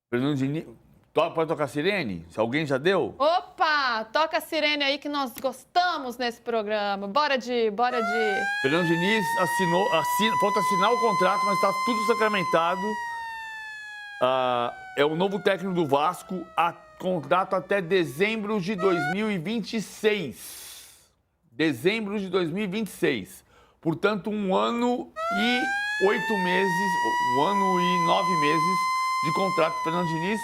Fernando Diniz. Pode tocar sirene? Se alguém já deu? Opa, toca a sirene aí que nós gostamos nesse programa. Bora de. Fernando Diniz falta assinar o contrato, mas está tudo sacramentado. É o novo técnico do Vasco, contrato até dezembro de 2026. Dezembro de 2026. Portanto, 1 ano e 8 meses, 1 ano e 9 meses de contrato com Fernando Diniz.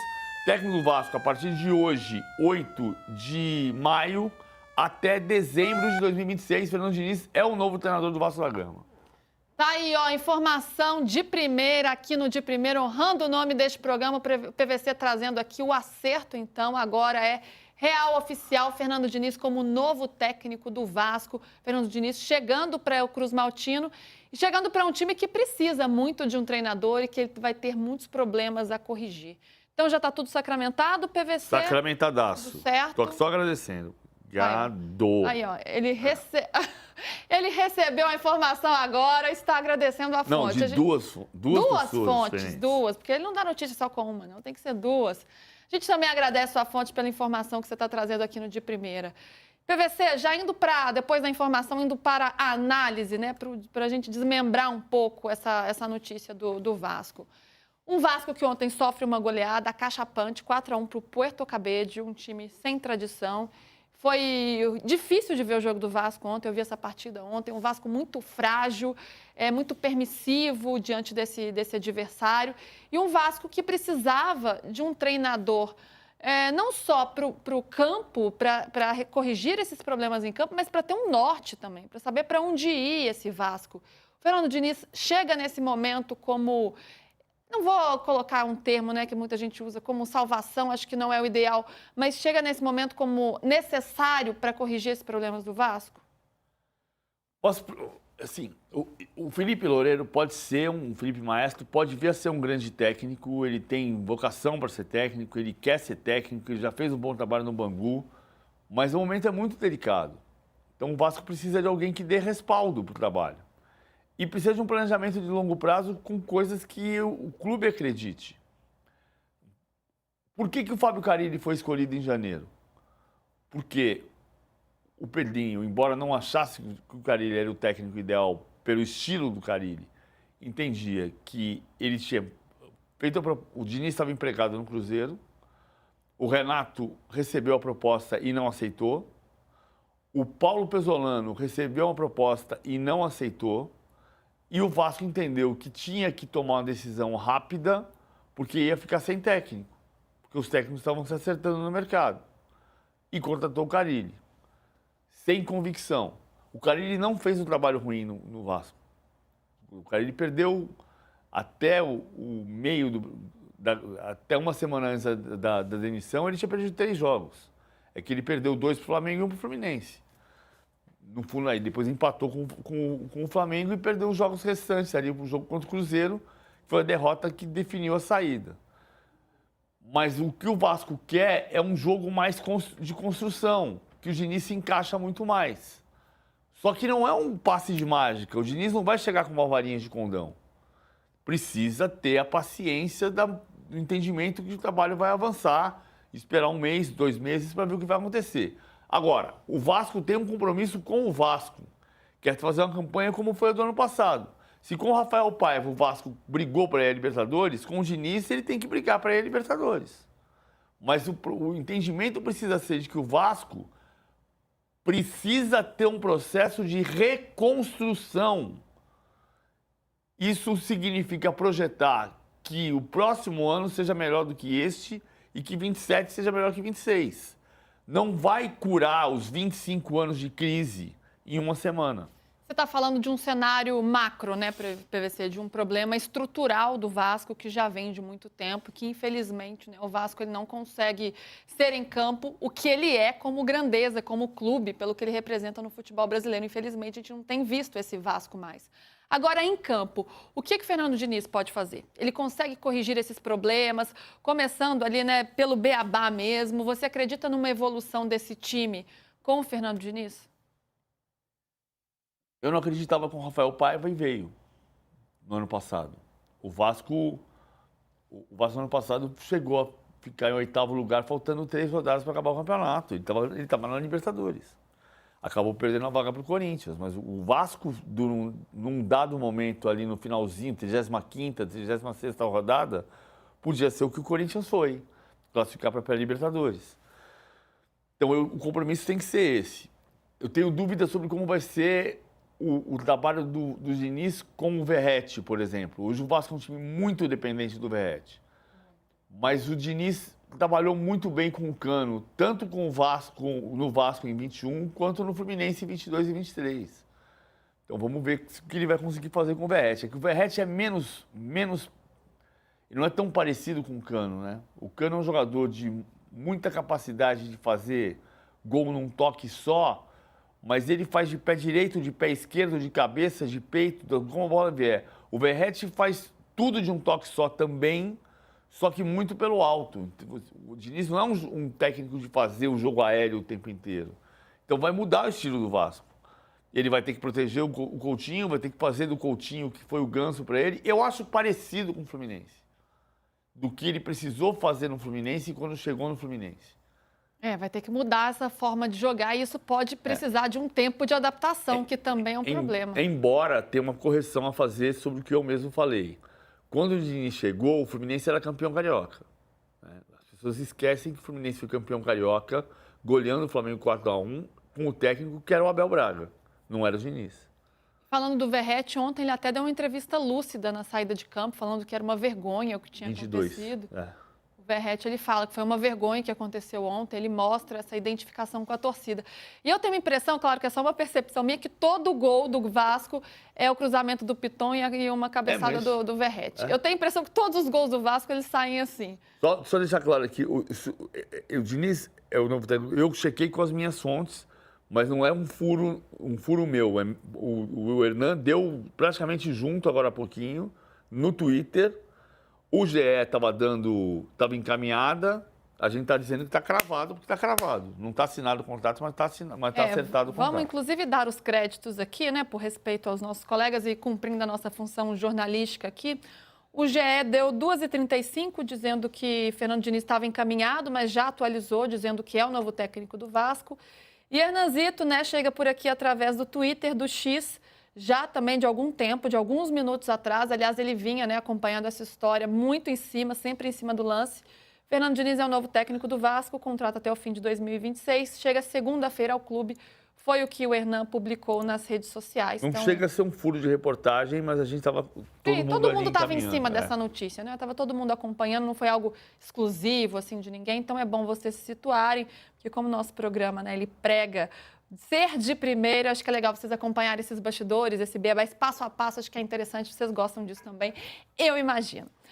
Técnico do Vasco, a partir de hoje, 8 de maio, até dezembro de 2026, Fernando Diniz é o novo treinador do Vasco da Gama. Tá aí, ó, informação de primeira, aqui no De Primeira, honrando o nome deste programa, o PVC trazendo aqui o acerto, então, agora é real oficial, Fernando Diniz como novo técnico do Vasco. Fernando Diniz chegando para o Cruz Maltino e chegando para um time que precisa muito de um treinador e que ele vai ter muitos problemas a corrigir. Então já está tudo sacramentado, PVC? Sacramentadaço. Tudo certo. Tô só agradecendo. Obrigado. Aí, ó, ele recebeu a informação agora, está agradecendo a fonte. Não, de duas fontes, porque ele não dá notícia só com uma, não, tem que ser duas. A gente também agradece a sua fonte pela informação que você está trazendo aqui no De Primeira. PVC, já indo para, depois da informação, indo para a análise, né, para a gente desmembrar um pouco essa notícia do Vasco. Um Vasco que ontem sofre uma goleada acachapante, 4-1 para o Puerto Cabello, um time sem tradição. Foi difícil de ver o jogo do Vasco ontem, eu vi essa partida ontem, um Vasco muito frágil, muito permissivo diante desse adversário, e um Vasco que precisava de um treinador, não só para o campo, para corrigir esses problemas em campo, mas para ter um norte também, para saber para onde ir esse Vasco. O Fernando Diniz chega nesse momento como... Não vou colocar um termo, né, que muita gente usa como salvação, acho que não é o ideal, mas chega nesse momento como necessário para corrigir esses problemas do Vasco? Assim, o Felipe Loureiro pode ser um Felipe Maestro, pode vir a ser um grande técnico, ele tem vocação para ser técnico, ele quer ser técnico, ele já fez um bom trabalho no Bangu, mas o momento é muito delicado. Então o Vasco precisa de alguém que dê respaldo para o trabalho. E precisa de um planejamento de longo prazo com coisas que o clube acredite. Por que o Fábio Carille foi escolhido em janeiro? Porque o Pedrinho, embora não achasse que o Carille era o técnico ideal pelo estilo do Carille, entendia que ele tinha feito o Diniz estava empregado no Cruzeiro, o Renato recebeu a proposta e não aceitou, o Paulo Pesolano recebeu uma proposta e não aceitou, e o Vasco entendeu que tinha que tomar uma decisão rápida, porque ia ficar sem técnico. Porque os técnicos estavam se acertando no mercado. E contratou o Carille. Sem convicção. O Carille não fez um trabalho ruim no Vasco. O Carille perdeu até o meio, até uma semana antes da demissão, ele tinha perdido 3 jogos. É que ele perdeu 2 para o Flamengo e 1 para o Fluminense. No fundo, aí depois empatou com o Flamengo e perdeu os jogos restantes ali, o jogo contra o Cruzeiro, que foi a derrota que definiu a saída. Mas o que o Vasco quer é um jogo mais de construção, que o Diniz se encaixa muito mais. Só que não é um passe de mágica, o Diniz não vai chegar com uma varinha de condão. Precisa ter a paciência do entendimento que o trabalho vai avançar, esperar 1 mês, 2 meses para ver o que vai acontecer. Agora, o Vasco tem um compromisso com o Vasco. Quer fazer uma campanha como foi a do ano passado. Se com o Rafael Paiva o Vasco brigou para ir a Libertadores, com o Diniz ele tem que brigar para ir a Libertadores. Mas o entendimento precisa ser de que o Vasco precisa ter um processo de reconstrução. Isso significa projetar que o próximo ano seja melhor do que este e que 27 seja melhor que 26. Não vai curar os 25 anos de crise em uma semana. Você está falando de um cenário macro, né, PVC, de um problema estrutural do Vasco que já vem de muito tempo, que infelizmente, né, o Vasco ele não consegue ser em campo o que ele é como grandeza, como clube, pelo que ele representa no futebol brasileiro. Infelizmente, a gente não tem visto esse Vasco mais. Agora, em campo, o que o Fernando Diniz pode fazer? Ele consegue corrigir esses problemas, começando ali, né, pelo beabá mesmo? Você acredita numa evolução desse time com o Fernando Diniz? Eu não acreditava com o Rafael Paiva e veio no ano passado. O Vasco O Vasco ano passado chegou a ficar em 8º lugar, faltando 3 rodadas para acabar o campeonato. Ele estava na Libertadores. Acabou perdendo a vaga para o Corinthians. Mas o Vasco, num dado momento ali no finalzinho, 35ª, 36ª rodada, podia ser o que o Corinthians foi, classificar para a pré-Libertadores. Então, o compromisso tem que ser esse. Eu tenho dúvidas sobre como vai ser o trabalho do Diniz com o Verratti, por exemplo. Hoje o Vasco é um time muito dependente do Verratti. Mas o Diniz trabalhou muito bem com o Cano, tanto com o Vasco, no Vasco em 21, quanto no Fluminense em 22 e 23. Então vamos ver o que ele vai conseguir fazer com o Verratti. É que o Verratti é menos... Ele não é tão parecido com o Cano, né? O Cano é um jogador de muita capacidade de fazer gol num toque só, mas ele faz de pé direito, de pé esquerdo, de cabeça, de peito, como a bola vier. O Verratti faz tudo de um toque só também, só que muito pelo alto. O Diniz não é um técnico de fazer o jogo aéreo o tempo inteiro. Então vai mudar o estilo do Vasco. Ele vai ter que proteger o Coutinho, vai ter que fazer do Coutinho, que foi o ganso para ele. Eu acho parecido com o Fluminense, do que ele precisou fazer no Fluminense quando chegou no Fluminense. Vai ter que mudar essa forma de jogar e isso pode precisar de um tempo de adaptação, que também é um problema. Embora tenha uma correção a fazer sobre o que eu mesmo falei. Quando o Diniz chegou, o Fluminense era campeão carioca. As pessoas esquecem que o Fluminense foi campeão carioca, goleando o Flamengo 4-1, com o técnico que era o Abel Braga, não era o Diniz. Falando do Verratti, ontem ele até deu uma entrevista lúcida na saída de campo, falando que era uma vergonha o que tinha acontecido. O Verratti, ele fala que foi uma vergonha que aconteceu ontem, ele mostra essa identificação com a torcida. E eu tenho a impressão, claro que é só uma percepção minha, que todo gol do Vasco é o cruzamento do Piton e uma cabeçada do Verratti. Eu tenho a impressão que todos os gols do Vasco, eles saem assim. Só deixar claro aqui, o Diniz é o novo técnico, eu chequei com as minhas fontes, mas não é um furo meu. O Hernan deu praticamente junto agora há pouquinho, no Twitter. O GE estava encaminhada, a gente está dizendo que está cravado, porque está cravado. Não está assinado o contrato, mas está acertado o contrato. Vamos, inclusive, dar os créditos aqui, né, por respeito aos nossos colegas e cumprindo a nossa função jornalística aqui. O GE deu 2h35, dizendo que Fernando Diniz estava encaminhado, mas já atualizou, dizendo que é o novo técnico do Vasco. E Hernanzito, né, chega por aqui através do Twitter, do X, já também de algum tempo, de alguns minutos atrás. Aliás, ele vinha, né, acompanhando essa história muito em cima, sempre em cima do lance. Fernando Diniz é o novo técnico do Vasco, contrato até o fim de 2026. Chega segunda-feira ao clube. Foi o que o Hernan publicou nas redes sociais. Não chega a ser um furo de reportagem, mas a gente estava... Todo mundo estava em cima dessa notícia, né? Estava todo mundo acompanhando, não foi algo exclusivo, assim, de ninguém. Então, é bom vocês se situarem, porque como o nosso programa, né, ele prega ser de primeira, acho que é legal vocês acompanharem esses bastidores, esse beabá, esse passo a passo, acho que é interessante, vocês gostam disso também, eu imagino.